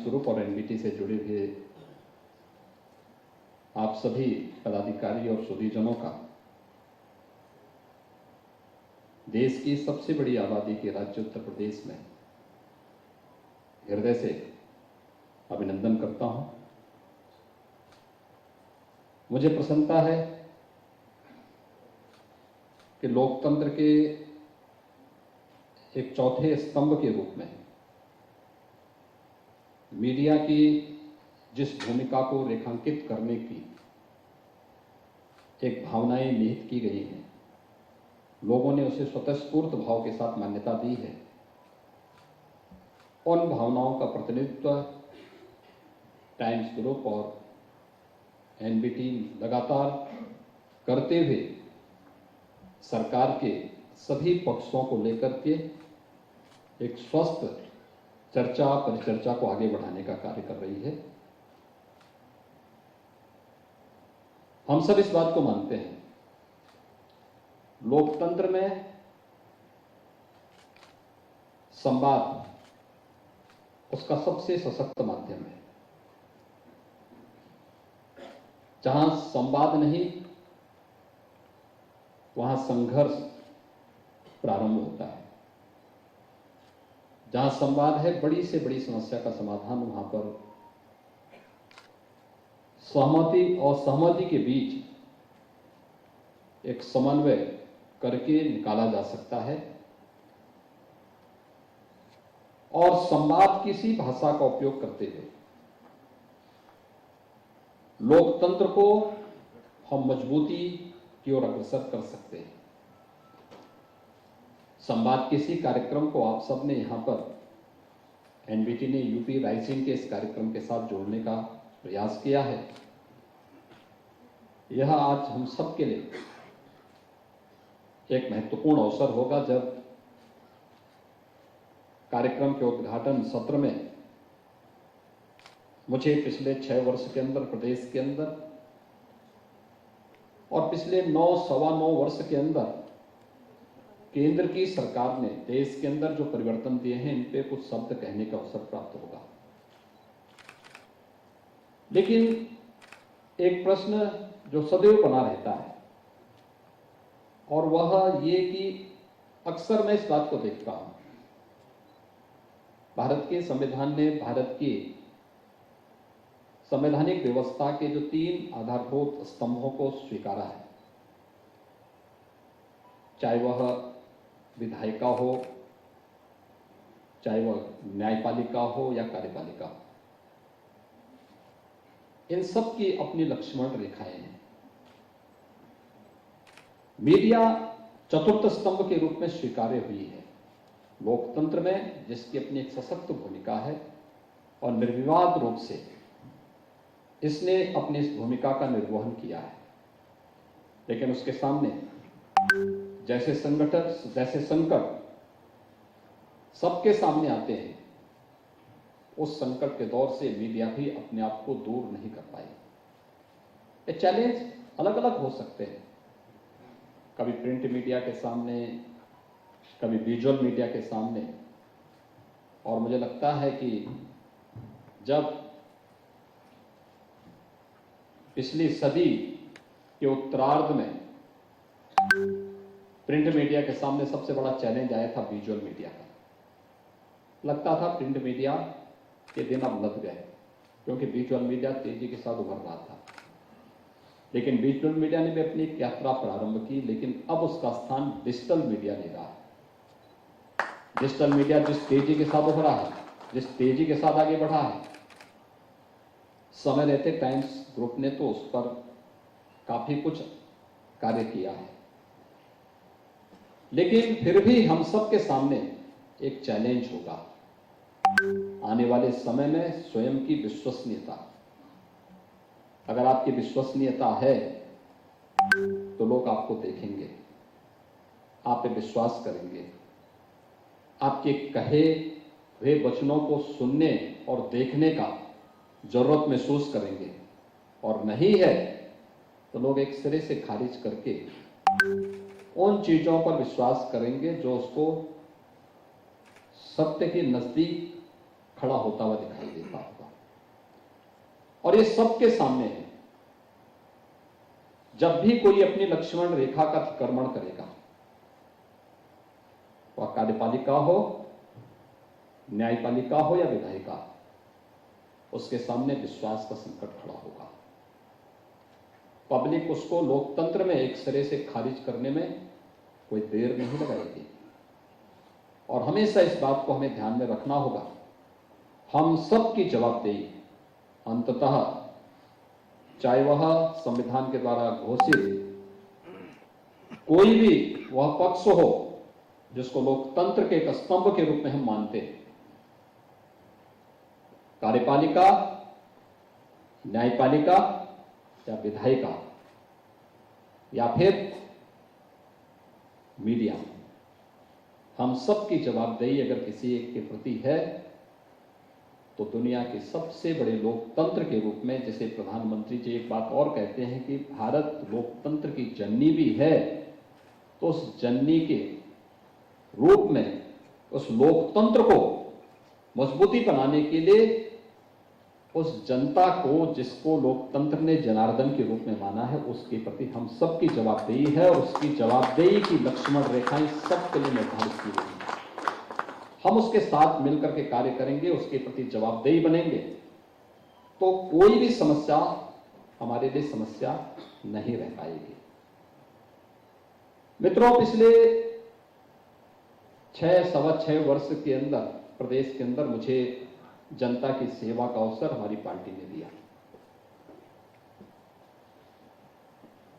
Group और NBT से जुड़े हुए आप सभी पदाधिकारी और सुधीजनों का देश की सबसे बड़ी आबादी के राज्य उत्तर प्रदेश में हृदय से अभिनंदन करता हूं। मुझे प्रसन्नता है कि लोकतंत्र के एक चौथे स्तंभ के रूप में मीडिया की जिस भूमिका को रेखांकित करने की एक भावनाएं निहित की गई हैं, लोगों ने उसे स्वतःस्फूर्त भाव के साथ मान्यता दी है। उन भावनाओं का प्रतिनिधित्व टाइम्स ग्रुप और एनबीटी लगातार करते हुए सरकार के सभी पक्षों को लेकर के एक स्वस्थ चर्चा परिचर्चा को आगे बढ़ाने का कार्य कर रही है। हम सब इस बात को मानते हैं, लोकतंत्र में संवाद उसका सबसे सशक्त माध्यम है। जहां संवाद नहीं, वहां संघर्ष प्रारंभ होता है। जहां संवाद है, बड़ी से बड़ी समस्या का समाधान वहां पर सहमति और सहमति के बीच एक समन्वय करके निकाला जा सकता है। और संवाद किसी भाषा का उपयोग करते हुए लोकतंत्र को हम मजबूती की ओर अग्रसर कर सकते हैं। संवाद किसी कार्यक्रम को आप सबने यहां पर एनबीटी ने यूपी राइजिंग के इस कार्यक्रम के साथ जोड़ने का प्रयास किया है। यह आज हम सब के लिए एक महत्वपूर्ण अवसर होगा जब कार्यक्रम के उद्घाटन सत्र में मुझे पिछले 6 वर्ष के अंदर प्रदेश के अंदर और पिछले 9-9.25 वर्ष के अंदर केंद्र की सरकार ने देश के अंदर जो परिवर्तन दिए हैं, इन पे कुछ शब्द कहने का अवसर प्राप्त होगा। लेकिन एक प्रश्न जो सदैव बना रहता है और वह ये कि अक्सर मैं इस बात को देखता हूं, भारत के संविधान ने भारत की संवैधानिक व्यवस्था के जो 3 आधारभूत स्तंभों को स्वीकारा है, चाहे वह विधायिका हो, चाहे वह न्यायपालिका हो या कार्यपालिका हो, इन सब की अपनी लक्ष्मण रेखाएं हैं। मीडिया चतुर्थ स्तंभ के रूप में स्वीकार्य हुई है लोकतंत्र में, जिसकी अपनी एक सशक्त भूमिका है और निर्विवाद रूप से इसने अपनी इस भूमिका का निर्वहन किया है। लेकिन उसके सामने जैसे संकट सबके सामने आते हैं, उस संकट के दौर से मीडिया भी अपने आप को दूर नहीं कर पाई। ये चैलेंज अलग अलग हो सकते हैं, कभी प्रिंट मीडिया के सामने, कभी विजुअल मीडिया के सामने। और मुझे लगता है कि जब पिछली सदी के उत्तरार्ध में प्रिंट मीडिया के सामने सबसे बड़ा चैलेंज आया था विजुअल मीडिया का, लगता था प्रिंट मीडिया के दिन अब लद गए, क्योंकि विजुअल मीडिया तेजी के साथ उभर रहा था। लेकिन विजुअल मीडिया ने भी अपनी एक यात्रा प्रारंभ की, लेकिन अब उसका स्थान डिजिटल मीडिया ले रहा है। डिजिटल मीडिया जिस तेजी के साथ उभरा है, जिस तेजी के साथ आगे बढ़ा है, समय रहते टाइम्स ग्रुप ने तो उस पर काफी कुछ कार्य किया है। लेकिन फिर भी हम सब के सामने एक चैलेंज होगा आने वाले समय में, स्वयं की विश्वसनीयता। अगर आपकी विश्वसनीयता है तो लोग आपको देखेंगे, आप पे विश्वास करेंगे, आपके कहे हुए वचनों को सुनने और देखने का जरूरत महसूस करेंगे। और नहीं है तो लोग एक सिरे से खारिज करके उन चीजों पर विश्वास करेंगे जो उसको सत्य के नजदीक खड़ा होता हुआ दिखाई देता होगा। और ये सबके सामने है। जब भी कोई अपनी लक्ष्मण रेखा का अतिक्रमण करेगा, वह कार्यपालिका हो, न्यायपालिका हो या विधायिका, उसके सामने विश्वास का संकट खड़ा होगा। पब्लिक उसको लोकतंत्र में एक सिरे से खारिज करने में कोई देर नहीं लगाएगी। और हमेशा इस बात को हमें ध्यान में रखना होगा, हम सब की जवाबदेही अंततः, चाहे वह संविधान के द्वारा घोषित कोई भी वह पक्ष हो जिसको लोकतंत्र के एक स्तंभ के रूप में हम मानते हैं, कार्यपालिका, न्यायपालिका या विधायिका या फिर मीडिया, हम सब की जवाबदेही अगर किसी एक के प्रति है तो दुनिया के सबसे बड़े लोकतंत्र के रूप में, जिसे प्रधानमंत्री जी एक बात और कहते हैं कि भारत लोकतंत्र की जननी भी है, तो उस जननी के रूप में उस लोकतंत्र को मजबूती बनाने के लिए उस जनता को, जिसको लोकतंत्र ने जनार्दन के रूप में माना है, उसके प्रति हम सबकी जवाबदेही है। और उसकी जवाबदेही की लक्ष्मण रेखाएं सबके लिए निर्धारित की गई हैं। हम उसके साथ मिलकर के कार्य करेंगे, उसके प्रति जवाबदेही बनेंगे, तो कोई भी समस्या हमारे लिए समस्या नहीं रह पाएगी। मित्रों, पिछले 6-6.25 वर्ष के अंदर प्रदेश के अंदर मुझे जनता की सेवा का अवसर हमारी पार्टी ने दिया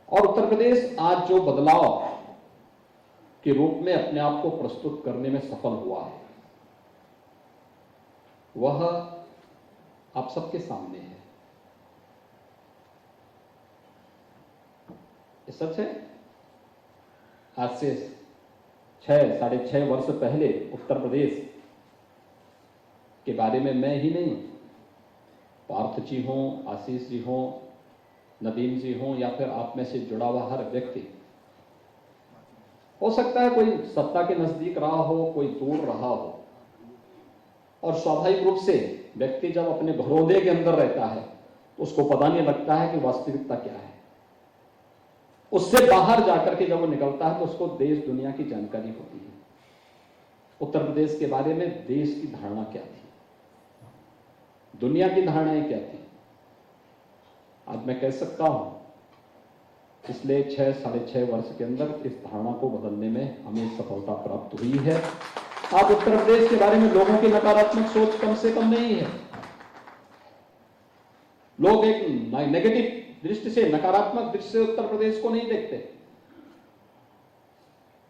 और उत्तर प्रदेश आज जो बदलाव के रूप में अपने आप को प्रस्तुत करने में सफल हुआ है, वह आप सबके सामने है। ये सच है। आज से 6-6.5 वर्ष पहले उत्तर प्रदेश के बारे में मैं ही नहीं, पार्थ जी हों, आशीष जी हों, नदीम जी हों या फिर आप में से जुड़ा हुआ हर व्यक्ति, हो सकता है कोई सत्ता के नजदीक रहा हो, कोई दूर रहा हो, और स्वाभाविक रूप से व्यक्ति जब अपने घरोंदे के अंदर रहता है तो उसको पता नहीं लगता है कि वास्तविकता क्या है। उससे बाहर जाकर के जब वो निकलता है तो उसको देश दुनिया की जानकारी होती है। उत्तर प्रदेश के बारे में देश की धारणा क्या थी, दुनिया की धारणाएं क्या थी। आज मैं कह सकता हूं पिछले 6-6.5 वर्ष के अंदर इस धारणा को बदलने में हमें सफलता प्राप्त हुई है। आज उत्तर प्रदेश के बारे में लोगों की नकारात्मक सोच कम से कम नहीं है। लोग एक नेगेटिव दृष्टि से, नकारात्मक दृष्टि से उत्तर प्रदेश को नहीं देखते।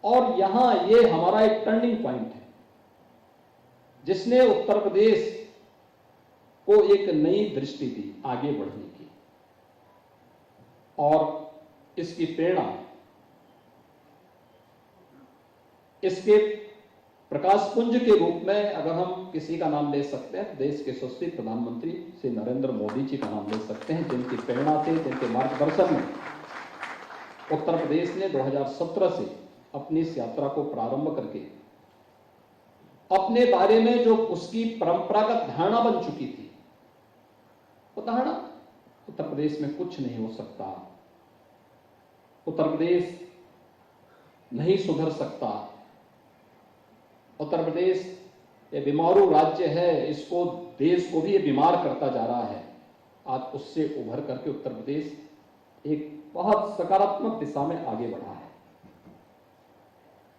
और यहां ये हमारा एक टर्निंग पॉइंट है जिसने उत्तर प्रदेश को एक नई दृष्टि दी आगे बढ़ने की। और इसकी प्रेरणा, इसके प्रकाशपुंज के रूप में अगर हम किसी का नाम ले सकते हैं, देश के यशस्वी प्रधानमंत्री श्री नरेंद्र मोदी जी का नाम ले सकते हैं, जिनकी प्रेरणा से, जिनके मार्गदर्शन में उत्तर प्रदेश ने 2017 से अपनी इस यात्रा को प्रारंभ करके अपने बारे में जो उसकी परंपरागत धारणा बन चुकी थी, वो धारणा उत्तर प्रदेश में कुछ नहीं हो सकता, उत्तर प्रदेश नहीं सुधर सकता, उत्तर प्रदेश ये बीमारू राज्य है, इसको, देश को भी ये बीमार करता जा रहा है। आज उससे उभर करके उत्तर प्रदेश एक बहुत सकारात्मक दिशा में आगे बढ़ा है।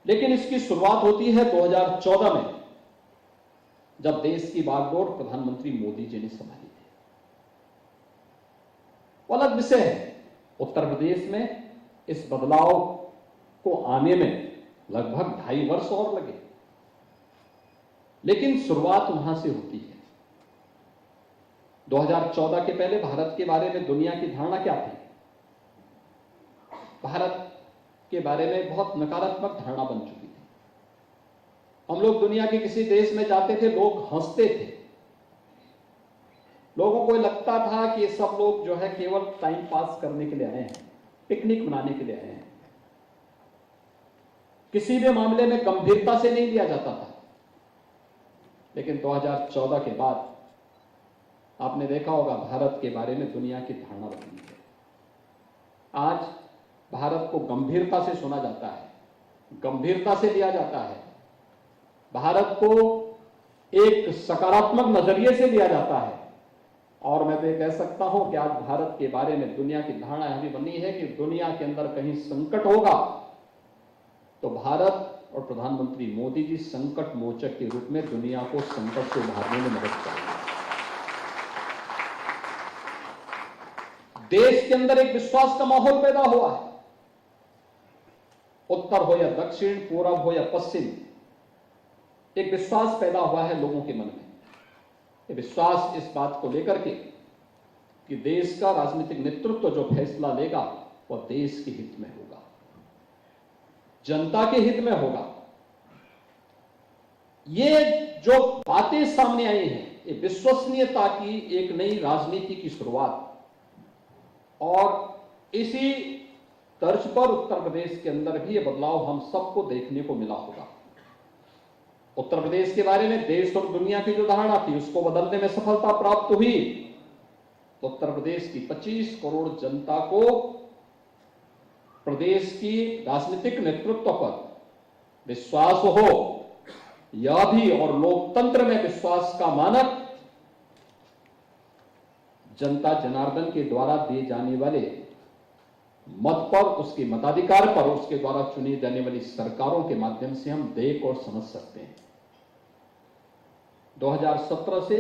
लेकिन इसकी शुरुआत होती है 2014 में, जब देश की बागडोर प्रधानमंत्री मोदी जी ने संभाली थी। वो अलग विषय है। उत्तर प्रदेश में इस बदलाव को आने में लगभग 2.5 वर्ष और लगे, लेकिन शुरुआत वहां से होती है। 2014 के पहले भारत के बारे में दुनिया की धारणा क्या थी? भारत के बारे में बहुत नकारात्मक धारणा बन चुकी थी। हम लोग दुनिया के किसी देश में जाते थे, लोग हंसते थे, लोगों को लगता था कि ये सब लोग जो है केवल टाइम पास करने के लिए आए हैं, पिकनिक मनाने के लिए आए हैं। किसी भी मामले में गंभीरता से नहीं लिया जाता था। लेकिन 2014 के बाद आपने देखा होगा भारत के बारे में दुनिया की धारणा बदली है। आज भारत को गंभीरता से सुना जाता है, गंभीरता से लिया जाता है, भारत को एक सकारात्मक नजरिए से लिया जाता है। और मैं तो ये कह सकता हूं कि आज भारत के बारे में दुनिया की धारणा यह भी बनी है कि दुनिया के अंदर कहीं संकट होगा तो भारत और प्रधानमंत्री मोदी जी संकट मोचक के रूप में दुनिया को संकट से उभारने में मदद करेंगे। देश के अंदर एक विश्वास का माहौल पैदा हुआ है। उत्तर हो या दक्षिण, पूरब हो या पश्चिम, एक विश्वास पैदा हुआ है लोगों के मन में। ये विश्वास इस बात को लेकर के कि देश का राजनीतिक नेतृत्व जो फैसला लेगा वह देश के हित में होगा, जनता के हित में होगा। ये जो बातें सामने आई हैं, ये विश्वसनीयता की एक नई राजनीति की शुरुआत, और इसी तर्ज पर उत्तर प्रदेश के अंदर भी ये बदलाव हम सबको देखने को मिला होगा। उत्तर प्रदेश के बारे में देश और दुनिया की जो धारणा थी उसको बदलने में सफलता प्राप्त हुई तो उत्तर प्रदेश की 25 करोड़ जनता को प्रदेश की राजनीतिक नेतृत्व पर विश्वास हो, यह भी, और लोकतंत्र में विश्वास का मानक जनता जनार्दन के द्वारा दिए जाने वाले मत पर, उसके मताधिकार पर, उसके द्वारा चुनी जाने वाली सरकारों के माध्यम से हम देख और समझ सकते हैं। 2017 से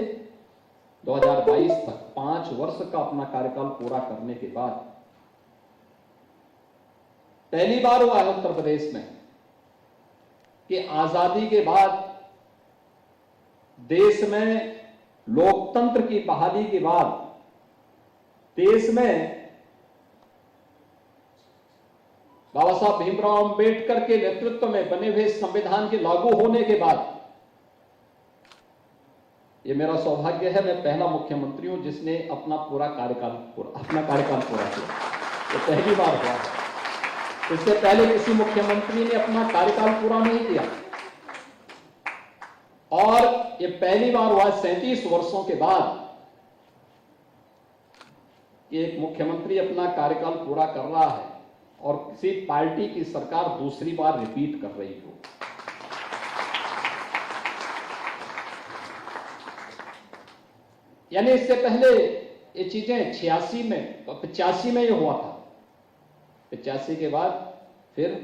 2022 तक 5 वर्ष का अपना कार्यकाल पूरा करने के बाद पहली बार हुआ है उत्तर प्रदेश में कि आजादी के बाद देश में लोकतंत्र की बहाली के बाद देश में बाबा साहब भीमराव अंबेडकर के नेतृत्व में बने हुए संविधान के लागू होने के बाद यह मेरा सौभाग्य है, मैं पहला मुख्यमंत्री हूं जिसने अपना कार्यकाल पूरा किया। ये पहली बार हुआ है। इससे पहले किसी मुख्यमंत्री ने अपना कार्यकाल पूरा नहीं किया और ये पहली बार हुआ 37 वर्षों के बाद कि एक मुख्यमंत्री अपना कार्यकाल पूरा कर रहा है और किसी पार्टी की सरकार दूसरी बार रिपीट कर रही हो। यानी इससे पहले ये चीजें 86 में और 85 में ये हुआ था। 85 के बाद फिर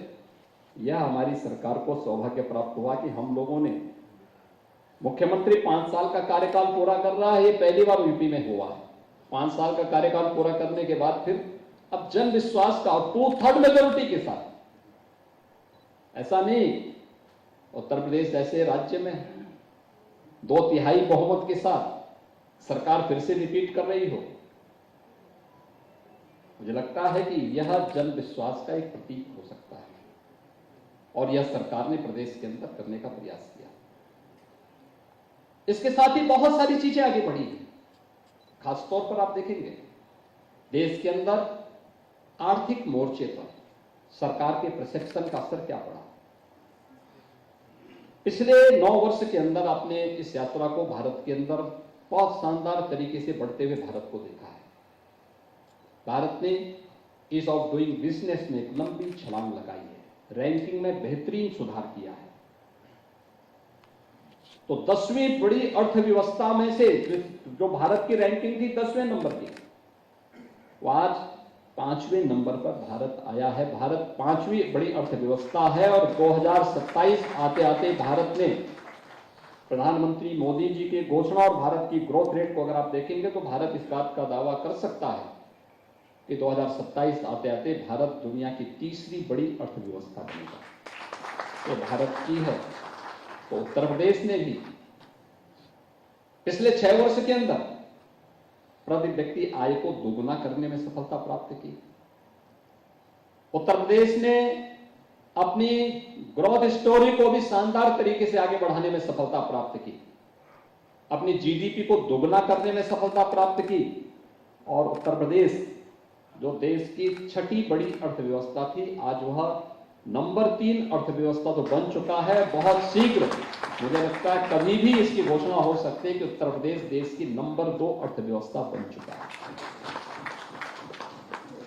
यह हमारी सरकार को सौभाग्य प्राप्त हुआ कि हम लोगों ने, मुख्यमंत्री 5 साल का कार्यकाल पूरा कर रहा है, ये पहली बार यूपी में हुआ है। 5 साल का कार्यकाल पूरा करने के बाद फिर अब जन विश्वास का 2/3 मेजोरिटी के साथ, ऐसा नहीं उत्तर प्रदेश जैसे राज्य में 2/3 बहुमत के साथ सरकार फिर से रिपीट कर रही हो। मुझे लगता है कि यह जन विश्वास का एक प्रतीक हो सकता है और यह सरकार ने प्रदेश के अंदर करने का प्रयास किया। इसके साथ ही बहुत सारी चीजें आगे बढ़ी हैं। खासतौर पर आप देखेंगे देश के अंदर आर्थिक मोर्चे पर सरकार के प्रशिक्षण का असर क्या पड़ा। पिछले 9 वर्ष के अंदर आपने इस यात्रा को भारत के अंदर बहुत शानदार तरीके से बढ़ते हुए भारत को देखा है। भारत ने ईज ऑफ डूइंग बिजनेस में एक लंबी छलांग लगाई है, रैंकिंग में बेहतरीन सुधार किया है। तो 10वीं बड़ी अर्थव्यवस्था में से जो भारत की रैंकिंग थी 10वें नंबर की, वो आज 5वें नंबर पर भारत आया है। भारत 5वीं बड़ी अर्थव्यवस्था है और 2027 आते आते भारत ने प्रधानमंत्री मोदी जी की घोषणा और भारत की ग्रोथ रेट को अगर आप देखेंगे तो भारत इस बात का दावा कर सकता है कि 2027 आते आते भारत दुनिया की 3री बड़ी अर्थव्यवस्था बनेगा। तो भारत की है। तो उत्तर प्रदेश ने भी पिछले 6 वर्ष के अंदर प्रति व्यक्ति आय को दोगुना करने में सफलता प्राप्त की। उत्तर प्रदेश ने अपनी ग्रोथ स्टोरी को भी शानदार तरीके से आगे बढ़ाने में सफलता प्राप्त की, अपनी जीडीपी को दोगुना करने में सफलता प्राप्त की और उत्तर प्रदेश जो देश की 6ठी बड़ी अर्थव्यवस्था थी आज वह नंबर 3 अर्थव्यवस्था तो बन चुका है। बहुत शीघ्र मुझे लगता है कभी भी इसकी घोषणा हो सकती है कि उत्तर प्रदेश देश की नंबर 2 अर्थव्यवस्था बन चुका है।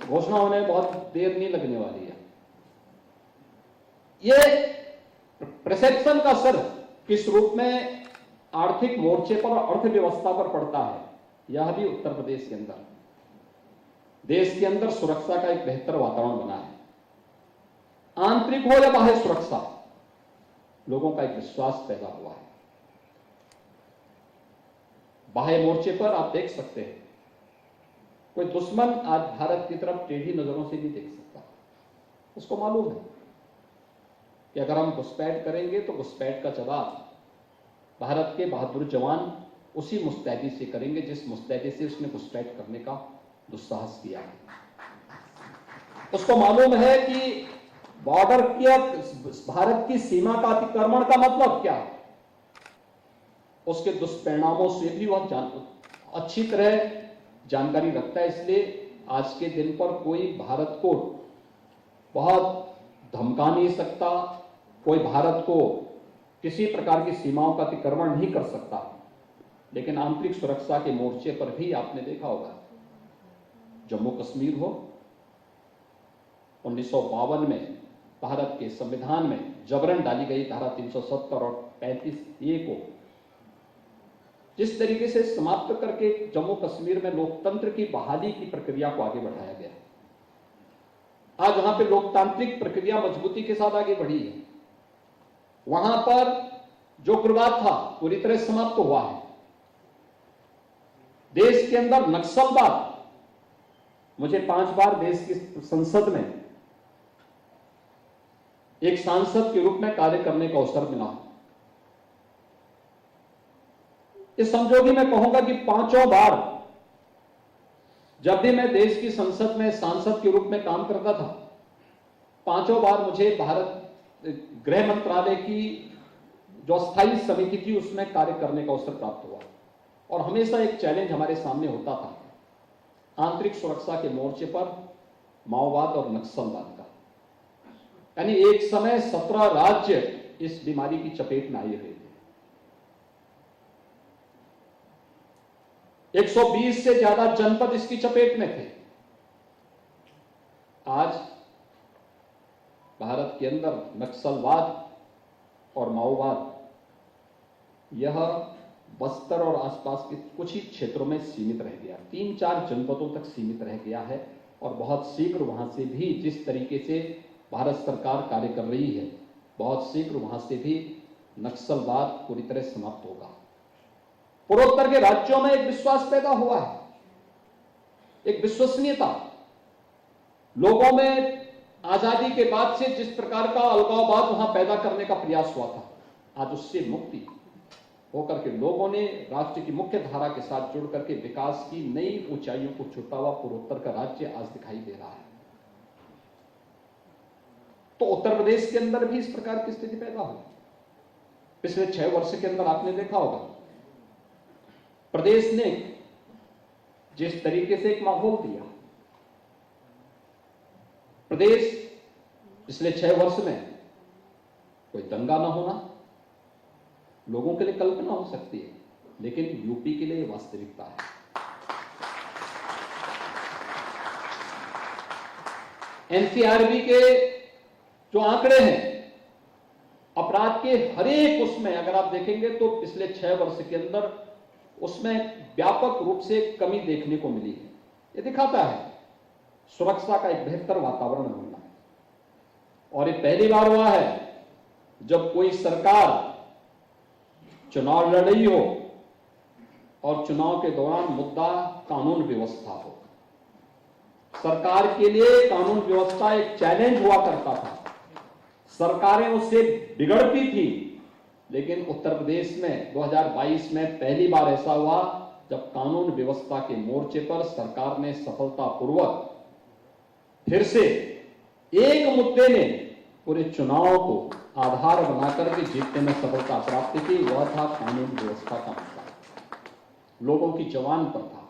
घोषणा होने में बहुत देर नहीं लगने वाली है। ये परसेप्शन का असर किस रूप में आर्थिक मोर्चे पर और अर्थव्यवस्था पर पड़ता है, यह भी उत्तर प्रदेश के अंदर, देश के अंदर सुरक्षा का एक बेहतर वातावरण बना है। आंतरिक हो या बाह्य सुरक्षा, लोगों का एक विश्वास पैदा हुआ है। बाह्य मोर्चे पर आप देख सकते हैं, कोई दुश्मन आज भारत की तरफ टेढ़ी नजरों से नहीं देख सकता। उसको मालूम है कि अगर हम घुसपैठ करेंगे तो घुसपैठ का जवाब भारत के बहादुर जवान उसी मुस्तैदी से करेंगे जिस मुस्तैदी से उसने घुसपैठ करने का दुस्साहस किया है। उसको मालूम है कि बॉर्डर के भारत की सीमा का अतिक्रमण का मतलब क्या है, उसके दुष्परिणामों से भी वह अच्छी तरह जानकारी रखता है। इसलिए आज के दिन पर कोई भारत को बहुत धमका नहीं सकता, कोई भारत को किसी प्रकार की सीमाओं का अतिक्रमण नहीं कर सकता। लेकिन आंतरिक सुरक्षा के मोर्चे पर भी आपने देखा होगा, जम्मू कश्मीर हो, 1952 में भारत के संविधान में जबरन डाली गई धारा 370 और 35A को जिस तरीके से समाप्त करके जम्मू कश्मीर में लोकतंत्र की बहाली की प्रक्रिया को आगे बढ़ाया गया। आज वहां पे लोकतांत्रिक प्रक्रिया मजबूती के साथ आगे बढ़ी है। वहां पर जो उग्रवाद था पूरी तरह समाप्त हुआ है। देश के अंदर नक्सलवाद, मुझे 5 बार देश की संसद में एक सांसद के रूप में कार्य करने का अवसर मिला। इस समझोगी मैं कहूंगा कि 5 बार जब भी मैं देश की संसद में सांसद के रूप में काम करता था, 5 बार मुझे भारत गृह मंत्रालय की जो स्थायी समिति थी उसमें कार्य करने का अवसर प्राप्त हुआ। और हमेशा एक चैलेंज हमारे सामने होता था आंतरिक सुरक्षा के मोर्चे पर माओवाद और नक्सलवाद का। यानी एक समय 17 राज्य इस बीमारी की चपेट में आए हुए थे। 120 से ज्यादा जनपद इसकी चपेट में थे। आज भारत के अंदर नक्सलवाद और माओवाद यह बस्तर और आसपास के कुछ ही क्षेत्रों में सीमित रह गया, 3-4 जनपदों तक सीमित रह गया है। और बहुत शीघ्र वहां से भी जिस तरीके से भारत सरकार कार्य कर रही है, बहुत शीघ्र वहां से भी नक्सलवाद पूरी तरह समाप्त होगा। पूर्वोत्तर के राज्यों में एक विश्वास पैदा हुआ है, एक विश्वसनीयता। लोगों में आजादी के बाद से जिस प्रकार का अलगाववाद वहां पैदा करने का प्रयास हुआ था, आज उससे मुक्ति होकर के लोगों ने राष्ट्र की मुख्य धारा के साथ जुड़ करके विकास की नई ऊंचाइयों को छूता हुआ पूर्वोत्तर का राज्य आज दिखाई दे रहा है। तो उत्तर प्रदेश के अंदर भी इस प्रकार की स्थिति पैदा हुई। पिछले 6 वर्ष के अंदर आपने देखा होगा, प्रदेश ने जिस तरीके से एक माहौल दिया, प्रदेश पिछले 6 वर्ष में कोई दंगा ना होना लोगों के लिए कल्पना हो सकती है, लेकिन यूपी के लिए वास्तविकता है। एनसीआरबी के जो आंकड़े हैं अपराध के हर एक उसमें अगर आप देखेंगे तो पिछले 6 वर्ष के अंदर उसमें व्यापक रूप से कमी देखने को मिली है। ये दिखाता है सुरक्षा का एक बेहतर वातावरण बनना है। और ये पहली बार हुआ है जब कोई सरकार चुनाव लड़ रही हो और चुनाव के दौरान मुद्दा कानून व्यवस्था हो। सरकार के लिए कानून व्यवस्था एक चैलेंज हुआ करता था, सरकारें उससे बिगड़ती थी। लेकिन उत्तर प्रदेश में 2022 में पहली बार ऐसा हुआ जब कानून व्यवस्था के मोर्चे पर सरकार ने सफलतापूर्वक फिर से एक मुद्दे ने पूरे चुनाव को आधार बनाकर के जीतने में सफलता प्राप्त की, वह था कानून व्यवस्था का मुद्दा। लोगों की जवान पर था।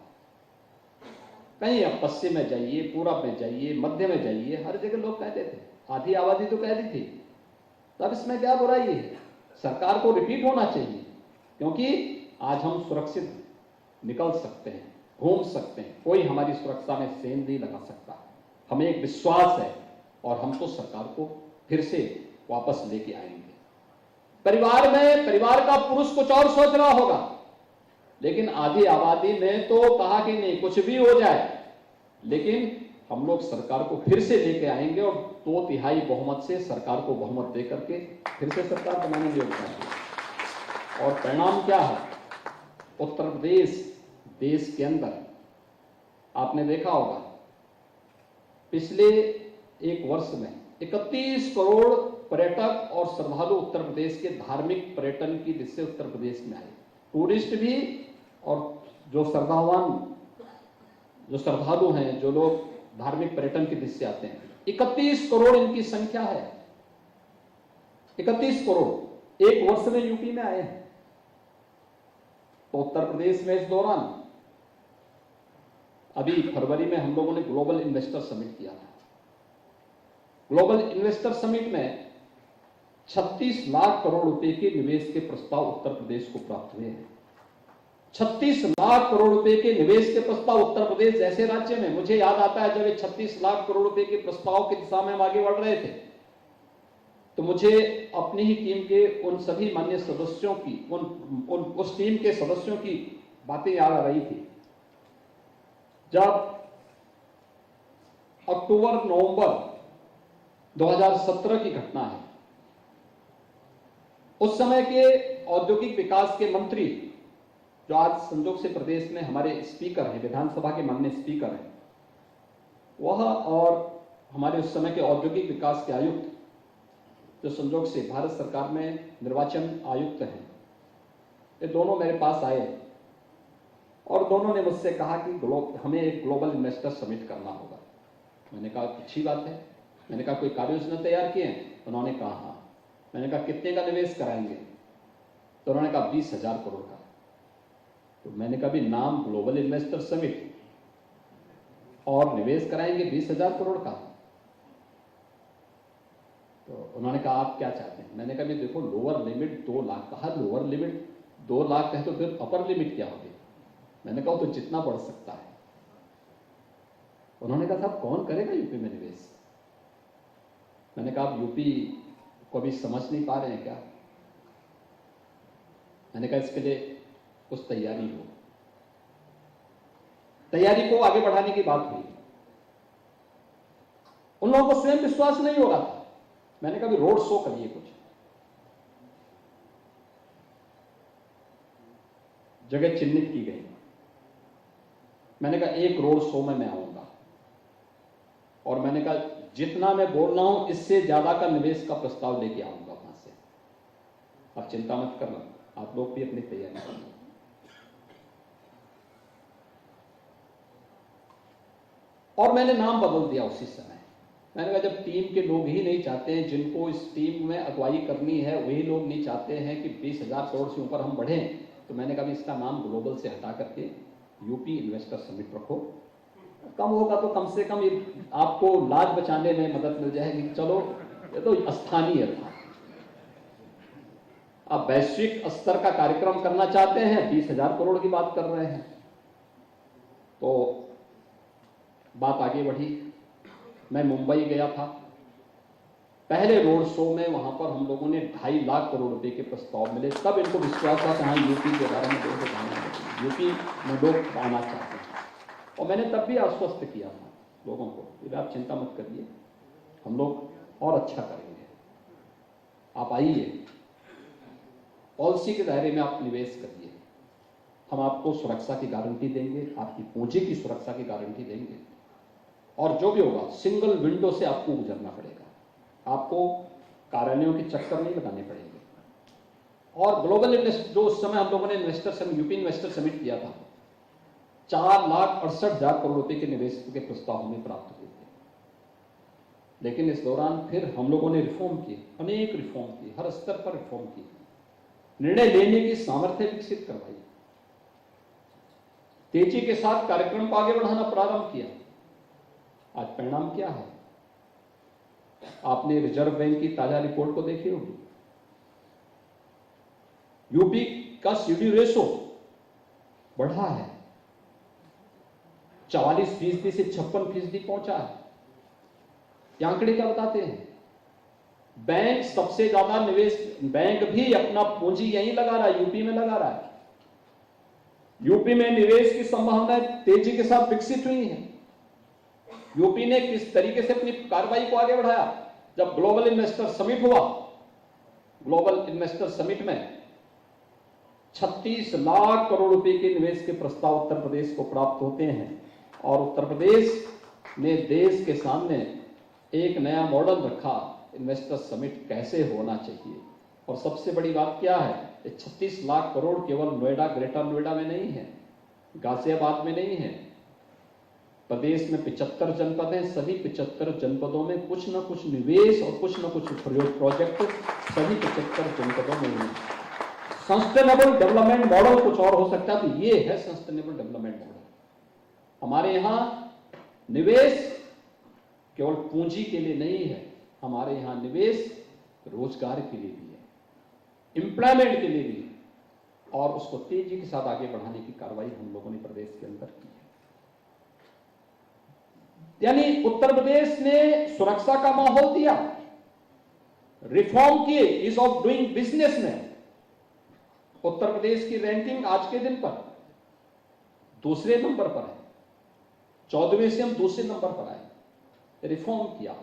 कहीं आप पश्चिम में जाइए, पूरब में जाइए, मध्य में जाइए, हर जगह लोग कहते थे, आधी आबादी तो कहती थी तब इसमें क्या बुराई है, सरकार को रिपीट होना चाहिए, क्योंकि आज हम सुरक्षित निकल सकते हैं, घूम सकते हैं, कोई हमारी सुरक्षा में सेंध नहीं लगा सकता। हमें एक विश्वास है और हम तो सरकार को फिर से वापस लेके आएंगे। परिवार में परिवार का पुरुष कुछ और सोच रहा होगा, लेकिन आधी आबादी ने तो कहा कि नहीं, कुछ भी हो जाए, लेकिन हम लोग सरकार को फिर से लेके आएंगे और 2/3 बहुमत से सरकार को बहुमत दे करके फिर से सरकार बनाने के लिए। और परिणाम क्या है? उत्तर प्रदेश देश के अंदर आपने देखा होगा, पिछले एक वर्ष में 31 करोड़ पर्यटक और श्रद्धालु उत्तर प्रदेश के धार्मिक पर्यटन की दृष्टि से उत्तर प्रदेश में आए। टूरिस्ट भी और जो श्रद्धालु हैं, जो लोग धार्मिक पर्यटन की दृष्टि से आते हैं, 31 करोड़ इनकी संख्या है। 31 करोड़ एक वर्ष में यूपी में आए हैं। तो उत्तर प्रदेश में इस दौरान अभी फरवरी में हम लोगों ने ग्लोबल इन्वेस्टर समिट किया था। ग्लोबल इन्वेस्टर समिट में 36 लाख करोड़ रुपए के निवेश के प्रस्ताव उत्तर प्रदेश को प्राप्त हुए हैं। 36 लाख करोड़ रुपए के निवेश के प्रस्ताव उत्तर प्रदेश जैसे राज्य में, मुझे याद आता है जब ये 36 लाख करोड़ रुपए के प्रस्ताव की दिशा में हम आगे बढ़ रहे थे, तो मुझे अपनी ही टीम के उन सभी माननीय सदस्यों की, उस टीम के सदस्यों की बातें याद आ रही थी। जब अक्टूबर नवंबर 2017 की घटना है, उस समय के औद्योगिक विकास के मंत्री, जो आज संजोग से प्रदेश में हमारे स्पीकर हैं, विधानसभा के माननीय स्पीकर हैं, वह और हमारे उस समय के औद्योगिक विकास के आयुक्त, जो संजोग से भारत सरकार में निर्वाचन आयुक्त हैं, ये दोनों मेरे पास आए और दोनों ने मुझसे कहा कि हमें एक ग्लोबल इन्वेस्टर समिट करना होगा। मैंने कहा अच्छी बात है। मैंने कहा कोई कार्य योजना तैयार किए हैं? उन्होंने कहा हाँ। मैंने कहा कितने का निवेश कराएंगे? तो उन्होंने कहा 20,000 करोड़ का। तो मैंने कहा भी नाम ग्लोबल इन्वेस्टर समिट और निवेश कराएंगे 20,000 करोड़ का। तो उन्होंने कहा आप क्या चाहते हैं? मैंने कहा भी देखो, लोअर लिमिट 2 लाख कहा, लोअर लिमिट 2 लाख है तो फिर अपर लिमिट क्या होगी? मैंने कहा तो जितना बढ़ सकता है। उन्होंने कहा साहब कौन करेगा यूपी में निवेश? मैंने कहा आप यूपी को अभी समझ नहीं पा रहे हैं क्या? मैंने कहा इसके लिए कुछ तैयारी हो। तैयारी को आगे बढ़ाने की बात हुई। उन लोगों को स्वयं विश्वास नहीं हो रहा था। मैंने कहा भी रोड शो करिए, कुछ जगह चिन्हित की गई। मैंने कहा एक रोड शो में मैं आऊंगा और मैंने कहा जितना मैं बोल रहा हूं इससे ज्यादा का निवेश का प्रस्ताव लेके आऊंगा वहां से। आप चिंता मत करना, आप लोग भी अपनी तैयारी करना। और मैंने नाम बदल दिया उसी समय। मैंने कहा जब टीम के लोग ही नहीं चाहते हैं, जिनको इस टीम में अगुवाई करनी है वही लोग नहीं चाहते हैं कि 20,000 करोड़ से ऊपर हम बढ़ें, तो मैंने कहा इसका नाम ग्लोबल से हटा करके यूपी इन्वेस्टर समिट रखो। कम होगा तो कम से कम ये आपको लाज बचाने में मदद मिल जाएगी। चलो ये तो स्थानीय था, आप वैश्विक स्तर का कार्यक्रम करना चाहते हैं, 20,000 करोड़ की बात कर रहे हैं। तो बात आगे बढ़ी। मैं मुंबई गया था। पहले रोड शो में वहां पर हम लोगों ने 2.5 लाख करोड़ रुपए के प्रस्ताव मिले। तब इनको विश्वास था कि हाँ यूपी के बारे में लोग जानना, यूपी में लोग आना चाहते हैं। और मैंने तब भी आश्वस्त किया था लोगों को कि आप चिंता मत करिए, हम लोग और अच्छा करेंगे, आप आइए, पॉलिसी के दायरे में आप निवेश करिए, हम आपको सुरक्षा की गारंटी देंगे, आपकी पूंजी की सुरक्षा की गारंटी देंगे, और जो भी होगा सिंगल विंडो से आपको गुजरना पड़ेगा, आपको कार्यालयों के चक्कर नहीं लगाने पड़ेंगे। और ग्लोबल इन्वेस्ट जो उस समय हम लोगों ने यूपी इन्वेस्टर समिट किया था, 4,68,000 करोड़ रुपए के निवेश के प्रस्ताव हमें प्राप्त हुए थे। लेकिन इस दौरान फिर हम लोगों ने रिफॉर्म किए, अनेक रिफॉर्म किए, हर स्तर पर रिफॉर्म किए, निर्णय लेने की सामर्थ्य विकसित करवाई, तेजी के साथ कार्यक्रम को आगे बढ़ाना प्रारंभ किया। आज परिणाम क्या है? आपने रिजर्व बैंक की ताजा रिपोर्ट को देखी होगी। यूपी का सीडी रेशो बढ़ा है, 44% से 56% पहुंचा है। ये आंकड़े क्या बताते हैं? बैंक सबसे ज्यादा निवेश, बैंक भी अपना पूंजी यहीं लगा रहा है, यूपी में लगा रहा है। यूपी में निवेश की संभावनाएं तेजी के साथ विकसित हुई हैं। यूपी ने किस तरीके से अपनी कार्रवाई को आगे बढ़ाया? जब ग्लोबल इन्वेस्टर समिट हुआ, ग्लोबल इन्वेस्टर समिट में 36 लाख करोड़ रुपए के निवेश के प्रस्ताव उत्तर प्रदेश को प्राप्त होते हैं और उत्तर प्रदेश ने देश के सामने एक नया मॉडल रखा, इन्वेस्टर समिट कैसे होना चाहिए। और सबसे बड़ी बात क्या है, 36 लाख करोड़ केवल नोएडा, ग्रेटर नोएडा में नहीं है, गाजियाबाद में नहीं है, प्रदेश में 75 जनपद हैं। सभी 75 जनपदों में कुछ न कुछ निवेश और कुछ न कुछ प्रोजेक्ट सभी 75 जनपदों में है। सस्टेनेबल डेवलपमेंट मॉडल कुछ और हो सकता है, तो ये है सस्टेनेबल डेवलपमेंट मॉडल। हमारे यहां निवेश केवल पूंजी के लिए नहीं है, हमारे यहां निवेश रोजगार के लिए भी है, एम्प्लॉयमेंट के लिए भी है, और उसको तेजी के साथ आगे बढ़ाने की कार्रवाई हम लोगों ने प्रदेश के अंदर की है। यानी उत्तर प्रदेश ने सुरक्षा का माहौल दिया, रिफॉर्म किए, ईज ऑफ डूइंग बिजनेस में उत्तर प्रदेश की रैंकिंग आज के दिन पर दूसरे नंबर पर है। 14वें से हम दूसरे नंबर पर आए। रिफॉर्म किया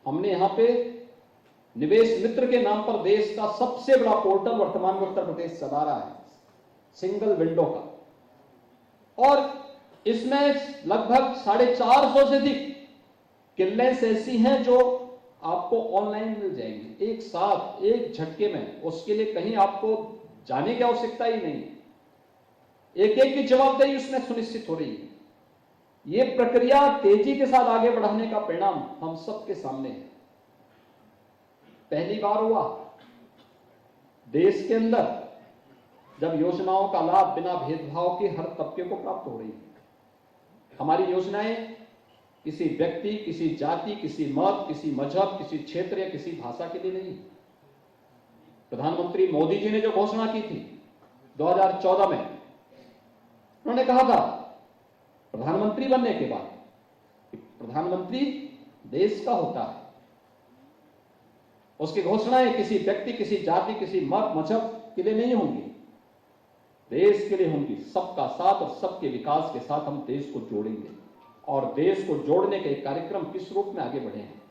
हमने। यहां पे निवेश मित्र के नाम पर देश का सबसे बड़ा पोर्टल वर्तमान में उत्तर प्रदेश चला रहा है, सिंगल विंडो का, और इसमें लगभग 450 से अधिक किल्लेंस ऐसी हैं जो आपको ऑनलाइन मिल जाएंगी एक साथ, एक झटके में। उसके लिए कहीं आपको जाने की आवश्यकता ही नहीं, एक एक की जवाबदेही उसमें सुनिश्चित हो रही है। यह प्रक्रिया तेजी के साथ आगे बढ़ाने का परिणाम हम सबके सामने है। पहली बार हुआ देश के अंदर जब योजनाओं का लाभ बिना भेदभाव के हर तबके को प्राप्त हो रही है। हमारी योजनाएं किसी व्यक्ति, किसी जाति, किसी मत, किसी मजहब, किसी क्षेत्र या किसी भाषा के लिए नहीं। प्रधानमंत्री मोदी जी ने जो घोषणा की थी 2014 में, उन्होंने कहा था प्रधानमंत्री बनने के बाद, प्रधानमंत्री देश का होता है। उसकी घोषणाएं किसी व्यक्ति, किसी जाति, किसी मत, मजहब के लिए नहीं होंगी, देश के लिए होंगी। सबका साथ और सबके विकास के साथ हम देश को जोड़ेंगे, और देश को जोड़ने के कार्यक्रम किस रूप में आगे बढ़े हैं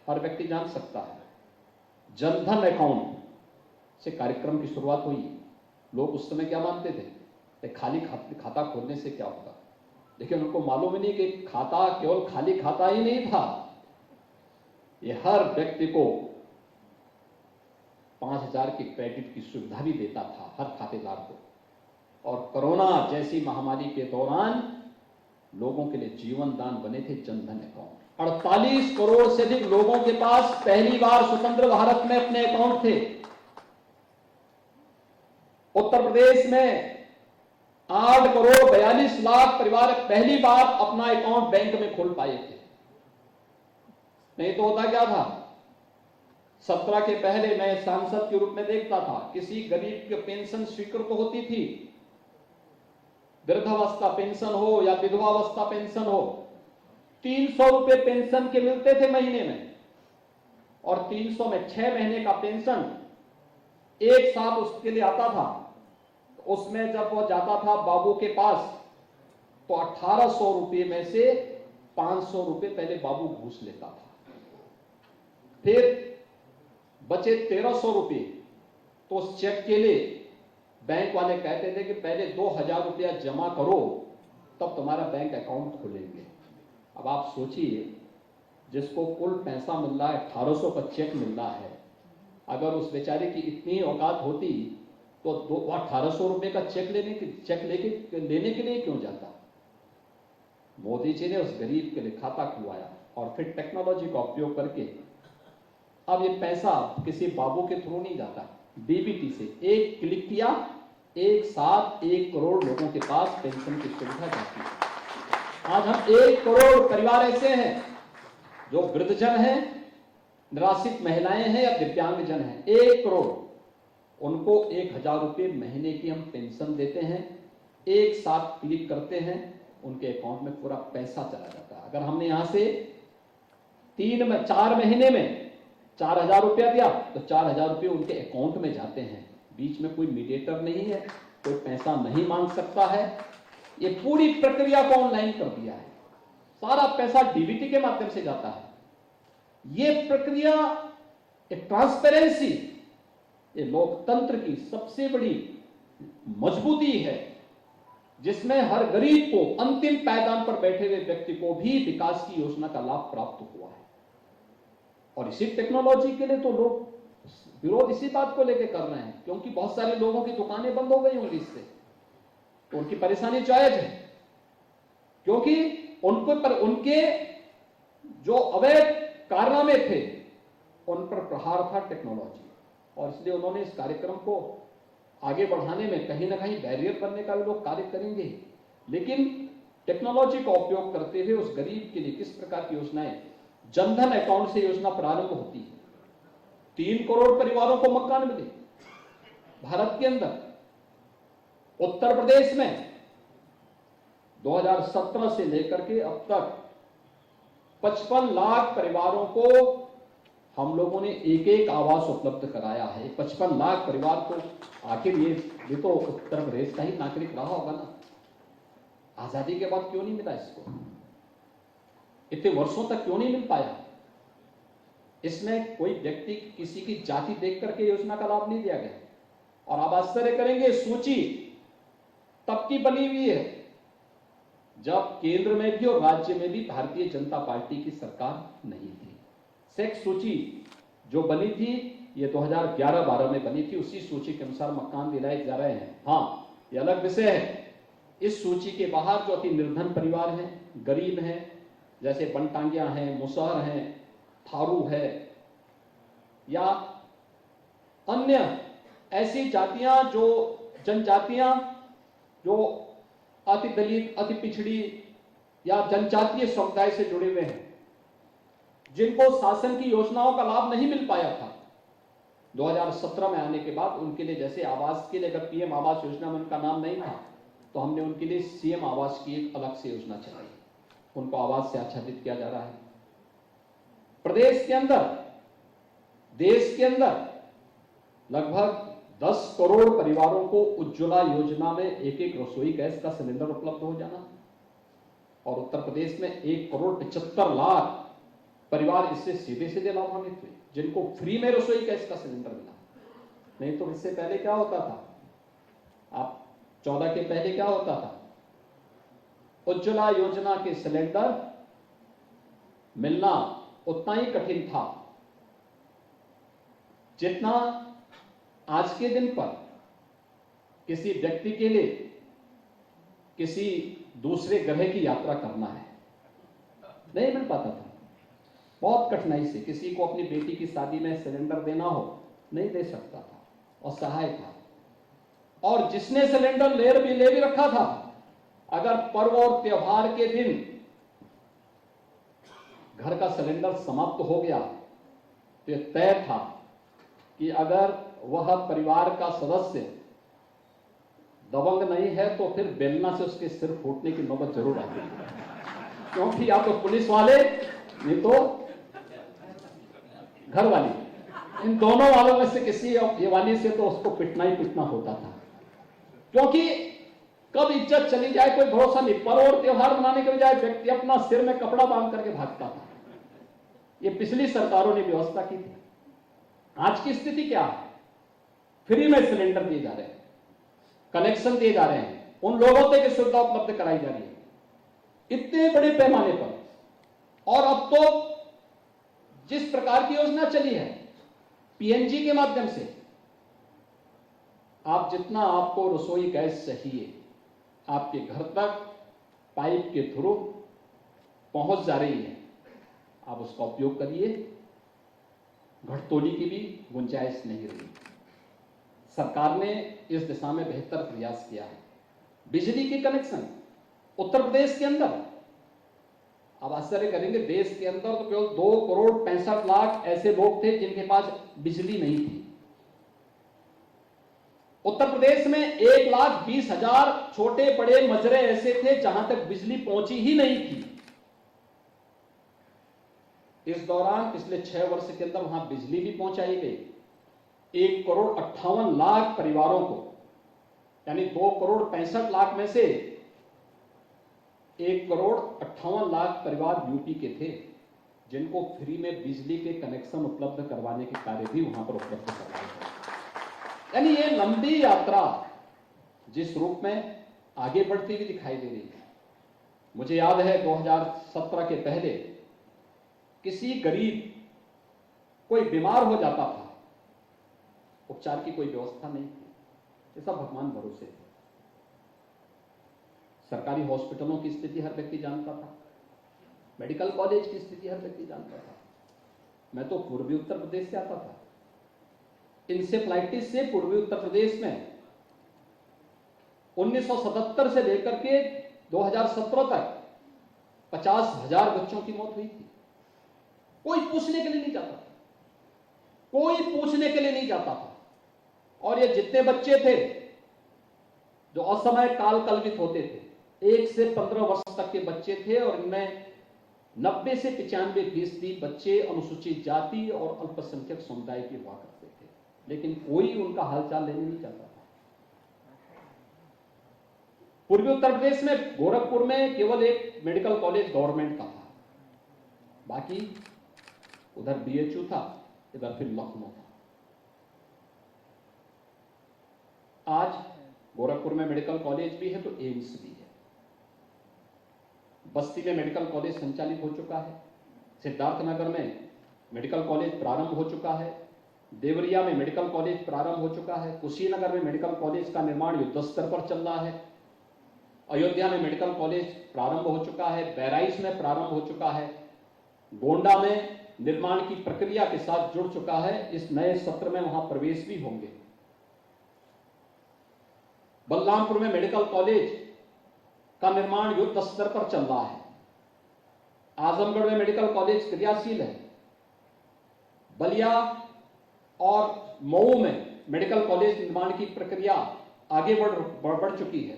हर व्यक्ति जान सकता है। जनधन अकाउंट से कार्यक्रम की शुरुआत हुई। लोग उस समय क्या मानते थे, खाली खाता खोलने से क्या होगा, लेकिन उनको मालूम ही नहीं कि खाता केवल खाली खाता ही नहीं था, यह हर व्यक्ति को 5,000 की क्रेडिट की सुविधा भी देता था हर खातेदार को। और कोरोना जैसी महामारी के दौरान लोगों के लिए जीवन दान बने थे जनधन अकाउंट। 48 करोड़ से अधिक लोगों के पास पहली बार स्वतंत्र भारत में अपने अकाउंट थे। उत्तर प्रदेश में 8 करोड़ 42 लाख परिवार पहली बार अपना अकाउंट बैंक में खोल पाए थे। नहीं तो होता क्या था, 17 के पहले मैं सांसद के रूप में देखता था, किसी गरीब की पेंशन स्वीकृत होती थी, वृद्धावस्था पेंशन हो या विधवावस्था पेंशन हो, 300 रुपए पेंशन के मिलते थे महीने में, और 300 में 6 महीने का पेंशन एक साथ उसके लिए आता था। उसमें जब वो जाता था बाबू के पास, तो 1800 रुपए में से 500 रुपए पहले बाबू घूस लेता था, फिर बचे 1300 रुपए तो उस चेक के लिए बैंक वाले कहते थे कि पहले 2000 रुपया जमा करो तब तुम्हारा बैंक अकाउंट खुलेंगे। अब आप सोचिए, जिसको कुल पैसा मिल रहा है 1800 का चेक मिल रहा है, अगर उस बेचारे की इतनी औकात होती तो 1800 रुपए का चेक लेने के लिए क्यों जाता। मोदी जी ने उस गरीब के लिए खाता खुलवाया और फिर टेक्नोलॉजी का उपयोग करके अब ये पैसा किसी बाबू के थ्रू नहीं जाता, डीबीटी से एक क्लिक किया, एक साथ 1 करोड़ लोगों के पास पेंशन की सुविधा जाती है। आज हम 1 करोड़ परिवार ऐसे हैं जो वृद्धजन हैं, निराश्रित महिलाएं हैं या दिव्यांगजन हैं, 1 करोड़। उनको 1,000 रुपये महीने की हम पेंशन देते हैं। एक साथ क्लिक करते हैं, उनके अकाउंट में पूरा पैसा चला जाता है। अगर हमने यहां से 4 महीने में 4,000 रुपया दिया तो 4,000 रुपये उनके अकाउंट में जाते हैं। बीच में कोई मीडिएटर नहीं है, कोई पैसा नहीं मांग सकता है। ये पूरी प्रक्रिया को ऑनलाइन कर दिया है, सारा पैसा डीबीटी के माध्यम से जाता है। ये प्रक्रिया, एक ट्रांसपेरेंसी, ये लोकतंत्र की सबसे बड़ी मजबूती है, जिसमें हर गरीब को, अंतिम पायदान पर बैठे हुए व्यक्ति को भी विकास की योजना का लाभ प्राप्त हुआ है। और इसी टेक्नोलॉजी के लिए तो लोग विरोध इसी बात को लेकर कर रहे हैं, क्योंकि बहुत सारे लोगों की दुकानें बंद हो गई होंगी इससे, तो उनकी परेशानी जायज है, क्योंकि उनके जो अवैध कारनामे थे उन पर प्रहार था टेक्नोलॉजी। और इसलिए उन्होंने इस कार्यक्रम को आगे बढ़ाने में कहीं ना कहीं बैरियर बनने का भी लोग कार्य करेंगे, लेकिन टेक्नोलॉजी का उपयोग करते हुए उस गरीब के लिए किस प्रकार की योजनाएं, जनधन अकाउंट से योजना प्रारंभ होती है। 3 करोड़ परिवारों को मकान मिले भारत के अंदर। उत्तर प्रदेश में 2017 से लेकर के अब तक 55 लाख परिवारों को हम लोगों ने एक आवास उपलब्ध कराया है। 55 लाख परिवार को, आखिर ये तो उत्तर प्रदेश का ही नागरिक रहा होगा ना। आजादी के बाद क्यों नहीं मिला इसको, इतने वर्षों तक क्यों नहीं मिल पाया? इसमें कोई व्यक्ति, किसी की जाति देख करके योजना का लाभ नहीं दिया गया। और आप आश्चर्य करेंगे, सूची तब की बनी हुई है जब केंद्र में भी और राज्य में भी भारतीय जनता पार्टी की सरकार नहीं थी। सेक्स सूची जो बनी थी ये 2011-12 में बनी थी। उसी सूची के अनुसार मकान दिलाए जा रहे हैं। हाँ, ये अलग विषय है। इस सूची के बाहर जो अति निर्धन परिवार हैं, गरीब हैं, जैसे बनटांगिया हैं, मुसहर हैं, थारू है, या अन्य ऐसी जातियां, जो जनजातियां जो अति दलित, अति पिछड़ी या जनजातीय समुदाय से जुड़े हुए हैं, जिनको शासन की योजनाओं का लाभ नहीं मिल पाया था। 2017 में आने के बाद उनके लिए, जैसे आवास के लिए अगर पीएम आवास योजना में उनका नाम नहीं था, तो हमने उनके लिए सीएम आवास की एक अलग से योजना चलाई। उनको आवास से आच्छादित किया जा रहा है। प्रदेश के अंदर, देश के अंदर लगभग 10 करोड़ परिवारों को उज्ज्वला योजना में एक रसोई गैस का सिलेंडर उपलब्ध हो जाना, और उत्तर प्रदेश में 1,75 लाख परिवार इससे सीधे सीधे लाभान्वित हुए, जिनको फ्री में रसोई गैस का सिलेंडर मिला। नहीं तो इससे पहले क्या होता था, आप 14 के पहले क्या होता था, उज्ज्वला योजना के सिलेंडर मिलना उतना ही कठिन था जितना आज के दिन पर किसी व्यक्ति के लिए किसी दूसरे ग्रह की यात्रा करना है, नहीं मिल पाता था। बहुत कठिनाई से किसी को अपनी बेटी की शादी में सिलेंडर देना हो, नहीं दे सकता था, असहाय था। और जिसने सिलेंडर ले भी रखा था, अगर पर्व और त्योहार के दिन घर का सिलेंडर समाप्त हो गया तो यह तय था कि अगर वह परिवार का सदस्य दबंग नहीं है तो फिर बेलना से उसके सिर फूटने की नौबत जरूर आती है, क्योंकि या तो पुलिस वाले नहीं तो घर वाली, इन दोनों वालों में से किसी ये वाली से तो उसको पिटना ही पिटना होता था। क्योंकि कब इज्जत चली जाए कोई भरोसा नहीं। पर्व और त्योहार मनाने के बजाय व्यक्ति अपना सिर में कपड़ा बांध करके भागता था। ये पिछली सरकारों ने व्यवस्था की थी। आज की स्थिति क्या है? फ्री में सिलेंडर दिए जा रहे हैं, कनेक्शन दिए जा रहे हैं, उन लोगों तक सुविधा उपलब्ध कराई जा रही है इतने बड़े पैमाने पर। और अब तो जिस प्रकार की योजना चली है पीएनजी के माध्यम से, आप जितना आपको रसोई गैस चाहिए आपके घर तक पाइप के थ्रू पहुंच जा रही है, आप उसका उपयोग करिए। घटतोली की भी गुंजाइश नहीं रही। सरकार ने इस दिशा में बेहतर प्रयास किया है। बिजली के कनेक्शन उत्तर प्रदेश के अंदर, आप आश्चर्य करेंगे, देश के अंदर तो केवल 2 करोड़ 65 लाख ऐसे लोग थे जिनके पास बिजली नहीं थी। उत्तर प्रदेश में 1,20,000 छोटे बड़े मजरे ऐसे थे जहां तक बिजली पहुंची ही नहीं थी। इस दौरान पिछले 6 वर्ष के अंदर वहां बिजली भी पहुंचाई गई। 1,58,00,000 परिवारों को, यानी 2,65,00,000 में से 1,58,00,000 परिवार यूपी के थे जिनको फ्री में बिजली के कनेक्शन उपलब्ध करवाने के कार्य भी वहां पर उपलब्ध करवाए गए। यानी ये लंबी यात्रा जिस रूप में आगे बढ़ती हुई दिखाई दे रही है। मुझे याद है 2017 के पहले किसी गरीब कोई बीमार हो जाता था, उपचार की कोई व्यवस्था नहीं थी, ये सब भगवान भरोसे थे। सरकारी हॉस्पिटलों की स्थिति हर व्यक्ति जानता था, मेडिकल कॉलेज की स्थिति हर व्यक्ति जानता था। मैं तो पूर्वी उत्तर प्रदेश से आता था। इंसेफ्लाइटिस से पूर्वी उत्तर प्रदेश में 1977 से लेकर के 2017 तक 50,000 बच्चों की मौत हुई थी। कोई पूछने के लिए नहीं जाता था, कोई पूछने के लिए नहीं जाता था। और ये जितने बच्चे थे जो असमय काल कल्पित होते थे, 1 से 15 वर्ष तक के बच्चे थे, और इनमें 90 से 95% बच्चे अनुसूचित जाति और अल्पसंख्यक समुदाय के हुआ करते थे, लेकिन कोई उनका हालचाल लेने नहीं जाता था। पूर्वी उत्तर प्रदेश में गोरखपुर में केवल एक मेडिकल कॉलेज गवर्नमेंट का था, बाकी उधर बीएचयू था, इधर फिर लखनऊ था। आज गोरखपुर में मेडिकल कॉलेज भी है तो एम्स भी है। बस्ती में मेडिकल कॉलेज संचालित हो चुका है, सिद्धार्थनगर में मेडिकल कॉलेज प्रारंभ हो चुका है, देवरिया में मेडिकल कॉलेज प्रारंभ हो चुका है, कुशीनगर में मेडिकल कॉलेज का निर्माण युद्ध स्तर पर चल रहा है, अयोध्या में मेडिकल कॉलेज प्रारंभ हो चुका है, बहराइच में प्रारंभ हो चुका है, गोंडा में निर्माण की प्रक्रिया के साथ जुड़ चुका है। इस नए सत्र में वहां प्रवेश भी होंगे। बलरामपुर में मेडिकल कॉलेज का निर्माण युद्ध स्तर पर चल रहा है। आजमगढ़ में मेडिकल कॉलेज क्रियाशील है। बलिया और मऊ में मेडिकल कॉलेज निर्माण की प्रक्रिया आगे बढ़ चुकी है।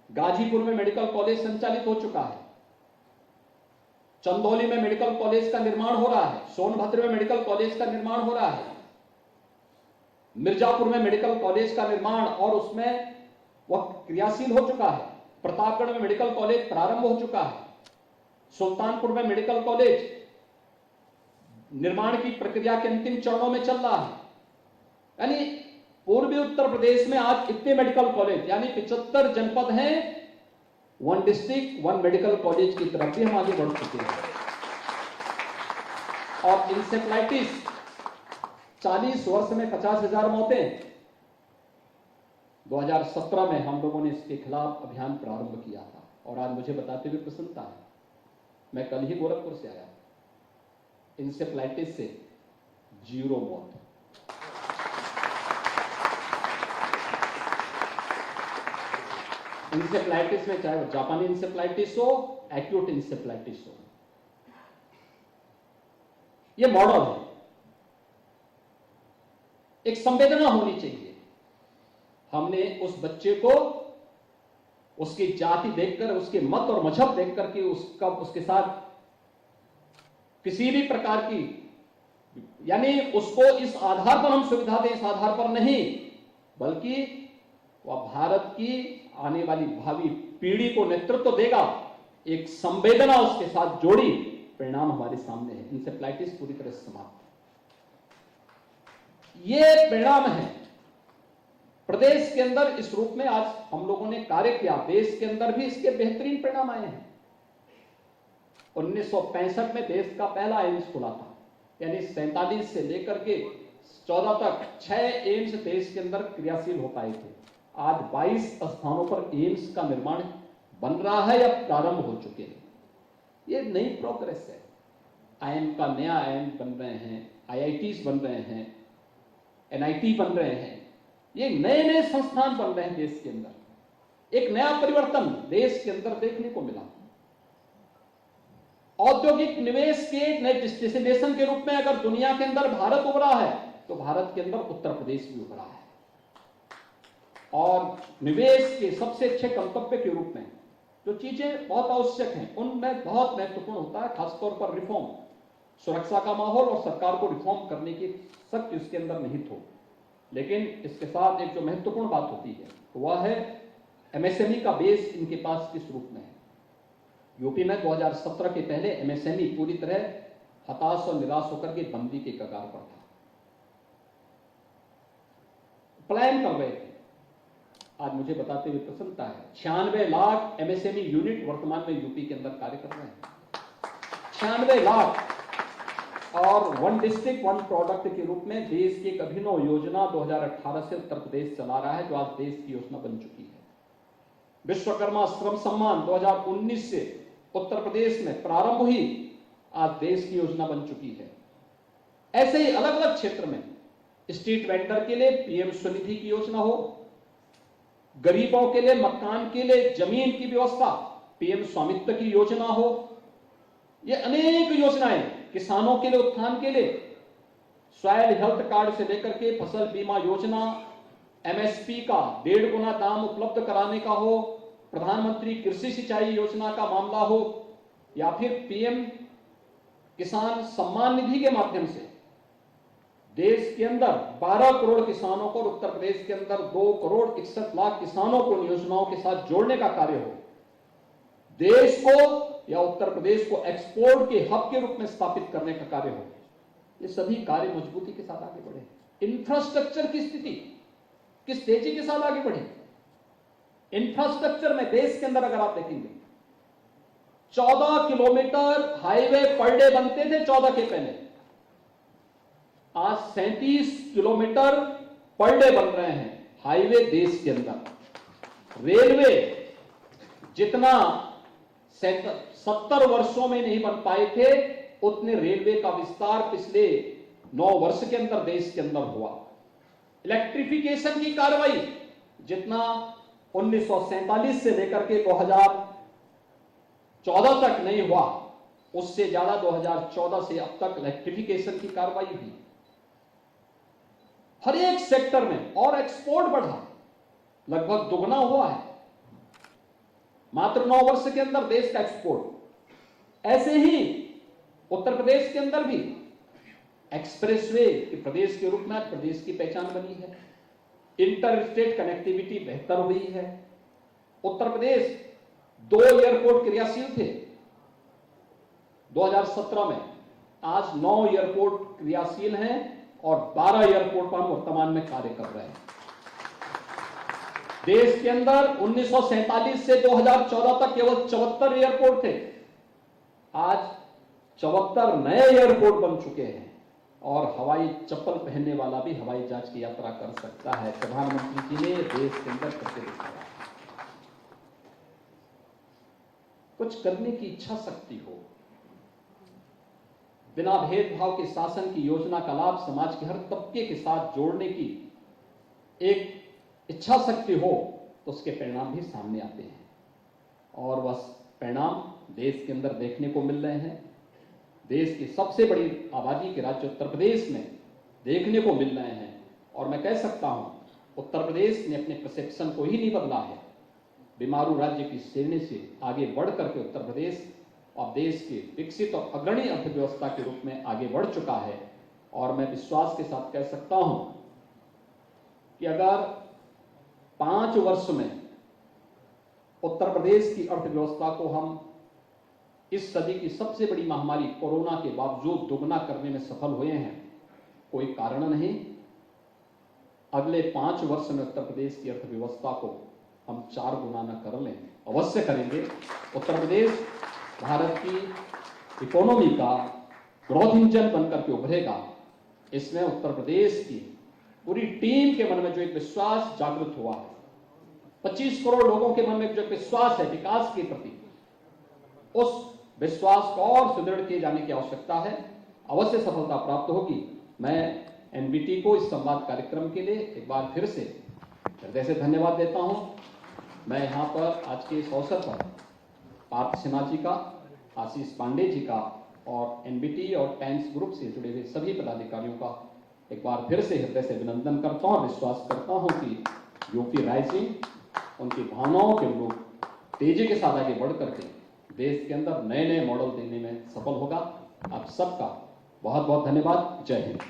गाजीपुर में मेडिकल कॉलेज संचालित हो चुका है। चंदौली में मेडिकल कॉलेज का निर्माण हो रहा है। सोनभद्र में मेडिकल कॉलेज का निर्माण हो रहा है। मिर्जापुर में मेडिकल कॉलेज का निर्माण और उसमें वह क्रियाशील हो चुका है। प्रतापगढ़ में मेडिकल कॉलेज प्रारंभ हो चुका है। सुल्तानपुर में मेडिकल कॉलेज निर्माण की प्रक्रिया के अंतिम चरणों में चल रहा है। यानी पूर्वी उत्तर प्रदेश में आज इतने मेडिकल कॉलेज, यानी 75 जनपद हैं, 1 डिस्ट्रिक्ट 1 मेडिकल कॉलेज की तरफ भी हम आगे बढ़ चुके हैं। और इंसेफ्लाइटिस 40 वर्ष में 50,000 मौतें, 2017 में हम लोगों ने इसके खिलाफ अभियान प्रारंभ किया था। और आज मुझे बताते हुए प्रसन्नता है, मैं कल ही गोरखपुर से आया, इंसेफ्लाइटिस से 0 मौत। इंसेफ्लाइटिस में चाहे जापानी इंसेफ्लाइटिस हो, एक्यूट इंसेफ्लाइटिस हो, यह मॉडल है। एक संवेदना होनी चाहिए। हमने उस बच्चे को उसकी जाति देखकर, उसके मत और मजहब देखकर कि उसके साथ किसी भी प्रकार की, यानी उसको इस आधार पर हम सुविधा दें, इस आधार पर नहीं, बल्कि वह भारत की आने वाली भावी पीढ़ी को नेतृत्व देगा, एक संवेदना उसके साथ जोड़ी, परिणाम हमारे सामने है। इंसेफ्लाइटिस पूरी तरह से समाप्त। ये परिणाम है। प्रदेश के अंदर इस रूप में आज हम लोगों ने कार्य किया, देश के अंदर भी इसके बेहतरीन परिणाम आए हैं। 1965 में देश का पहला एम्स खुला था, यानी 47 से लेकर के 14 तक 6 एम्स देश के अंदर क्रियाशील हो पाए थे। आज 22 स्थानों पर एम्स का निर्माण बन रहा है या प्रारंभ हो चुके हैं। ये नई प्रोग्रेस है। आईएम का नया आईएम बन रहे हैं, आईआईटीज बन रहे हैं, एनआईटी बन रहे हैं। ये नए नए संस्थान बन रहे हैं देश के अंदर। एक नया परिवर्तन देश के अंदर देखने को मिला। औद्योगिक निवेश के नए डेस्टिनेशन के रूप में अगर दुनिया के अंदर भारत उभरा है, तो भारत के अंदर उत्तर प्रदेश भी उभरा है। और निवेश के सबसे अच्छे गंतव्य के रूप में जो चीजें बहुत आवश्यक हैं उनमें बहुत महत्वपूर्ण होता है, खासतौर पर रिफॉर्म, सुरक्षा का माहौल और सरकार को रिफॉर्म करने की शक्ति उसके अंदर निहित हो। लेकिन इसके साथ एक जो महत्वपूर्ण बात होती है वह है एमएसएमई का बेस इनके पास किस रूप में है। यूपी में 2017 के पहले एमएसएमई पूरी तरह हताश और निराश होकर के बंदी के कगार पर था, पलायन कर रहे थे। आज मुझे बताते हुए प्रसन्नता है 96 लाख एमएसएमई यूनिट वर्तमान में यूपी के अंदर कार्य कर रहे हैं। 96 लाख, और वन डिस्ट्रिक्ट वन प्रोडक्ट के रूप में देश की एक अभिनव योजना 2018 से उत्तर प्रदेश चला रहा है, जो आज देश की योजना बन चुकी है। विश्वकर्मा श्रम सम्मान 2019 से उत्तर प्रदेश में प्रारंभ हुई, आज देश की योजना बन चुकी है। ऐसे ही अलग अलग क्षेत्र में स्ट्रीट वेंडर के लिए पीएम स्वनिधि की योजना हो, गरीबों के लिए मकान के लिए जमीन की व्यवस्था पीएम स्वामित्व की योजना हो, ये अनेक योजनाएं किसानों के लिए उत्थान के लिए सॉइल हेल्थ कार्ड से लेकर के फसल बीमा योजना, एमएसपी का 1.5 गुना दाम उपलब्ध कराने का हो, प्रधानमंत्री कृषि सिंचाई योजना का मामला हो, या फिर पीएम किसान सम्मान निधि के माध्यम से देश के अंदर 12 करोड़ किसानों को और उत्तर प्रदेश के अंदर 2 करोड़ 61 लाख किसानों को योजनाओं के साथ जोड़ने का कार्य हो, देश को या उत्तर प्रदेश को एक्सपोर्ट के हब के रूप में स्थापित करने का कार्य हो, ये सभी कार्य मजबूती के साथ आगे बढ़े। इंफ्रास्ट्रक्चर की स्थिति किस तेजी के साथ आगे बढ़े। इंफ्रास्ट्रक्चर में देश के अंदर अगर आप देखेंगे 14 किलोमीटर हाईवे पर डे बनते थे 14 के पहले, आज 37 किलोमीटर पर डे बन रहे हैं हाईवे देश के अंदर। रेलवे जितना 70 वर्षों में नहीं बन पाए थे उतने रेलवे का विस्तार पिछले 9 वर्ष के अंदर देश के अंदर हुआ। इलेक्ट्रिफिकेशन की कार्रवाई जितना 1947 से लेकर के 2014 तक नहीं हुआ, उससे ज्यादा 2014 से अब तक इलेक्ट्रिफिकेशन की कार्रवाई हुई हर एक सेक्टर में, और एक्सपोर्ट बढ़ा, लगभग दुगना हुआ है मात्र 9 वर्ष के अंदर देश का एक्सपोर्ट। ऐसे ही उत्तर प्रदेश के अंदर भी एक्सप्रेसवे के प्रदेश के रूप में प्रदेश की पहचान बनी है, इंटर स्टेट कनेक्टिविटी बेहतर हुई है। उत्तर प्रदेश 2 एयरपोर्ट क्रियाशील थे 2017 में, आज 9 एयरपोर्ट क्रियाशील हैं और 12 एयरपोर्ट पर हम वर्तमान में कार्य कर रहे हैं। देश के अंदर 1947 से 2014 तक केवल 74 एयरपोर्ट थे, आज 74 नए एयरपोर्ट बन चुके हैं और हवाई चप्पल पहनने वाला भी हवाई जहाज की यात्रा कर सकता है। प्रधानमंत्री जी ने देश के अंदर करके दिखाया। कुछ करने की इच्छा शक्ति हो, बिना भेदभाव के शासन की योजना का लाभ समाज के हर तबके के साथ जोड़ने की एक इच्छा शक्ति हो, तो उसके परिणाम भी सामने आते हैं और वह परिणाम देश के अंदर देखने को मिल रहे हैं। देश की सबसे बड़ी आबादी के राज्य उत्तर प्रदेश में देखने को मिल रहे हैं और मैं कह सकता हूं उत्तर प्रदेश ने अपने परसेप्शन को ही नहीं बदला है। बीमारू राज्य की श्रेणी से आगे बढ़ करके उत्तर प्रदेश अब देश के विकसित और अग्रणी अर्थव्यवस्था के रूप में आगे बढ़ चुका है और मैं विश्वास के साथ कह सकता हूं कि अगर 5 वर्ष में उत्तर प्रदेश की अर्थव्यवस्था को हम इस सदी की सबसे बड़ी महामारी कोरोना के बावजूद दोगुना करने में सफल हुए हैं, कोई कारण नहीं। अगले 5 वर्ष में उत्तर प्रदेश की अर्थव्यवस्था को हम 4 गुना न कर लें, अवश्य करेंगे। उत्तर प्रदेश भारत की इकोनॉमी का ग्रोथ इंजन बनकर के उभरेगा। इसमें उत्तर प्रदेश की पूरी टीम के मन में जो एक विश्वास जागृत हुआ है, 25 करोड़ लोगों के मन में जो विश्वास है विकास के प्रति, उस विश्वास को और सुदृढ़ किए जाने की आवश्यकता है। अवश्य सफलता प्राप्त होगी। मैं एनबीटी को इस संवाद कार्यक्रम के लिए एक बार फिर से हृदय से धन्यवाद देता हूं। मैं यहां पर आज के इस अवसर पर पार्थ सिन्हा जी का, आशीष पांडे जी का और एनबीटी और टाइम्स ग्रुप से जुड़े हुए सभी पदाधिकारियों का एक बार फिर से हृदय से अभिनंदन करता हूं और विश्वास करता हूं कि यूपी राइजिंग उनकी भावनाओं के अनुरूप तेजी के साथ आगे बढ़ करके देश के अंदर नए नए मॉडल देने में सफल होगा। आप सबका बहुत बहुत धन्यवाद। जय हिंद।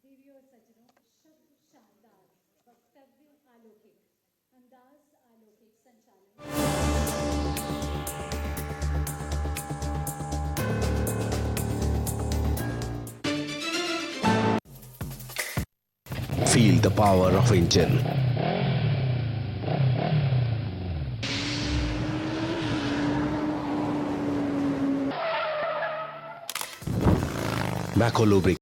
देवी और सज्जनों, शब्द शानदार, वक्तव्य अलौकिक, अंदाज अलौकिक, संचालन Feel the power of engine. Macco Lubricants.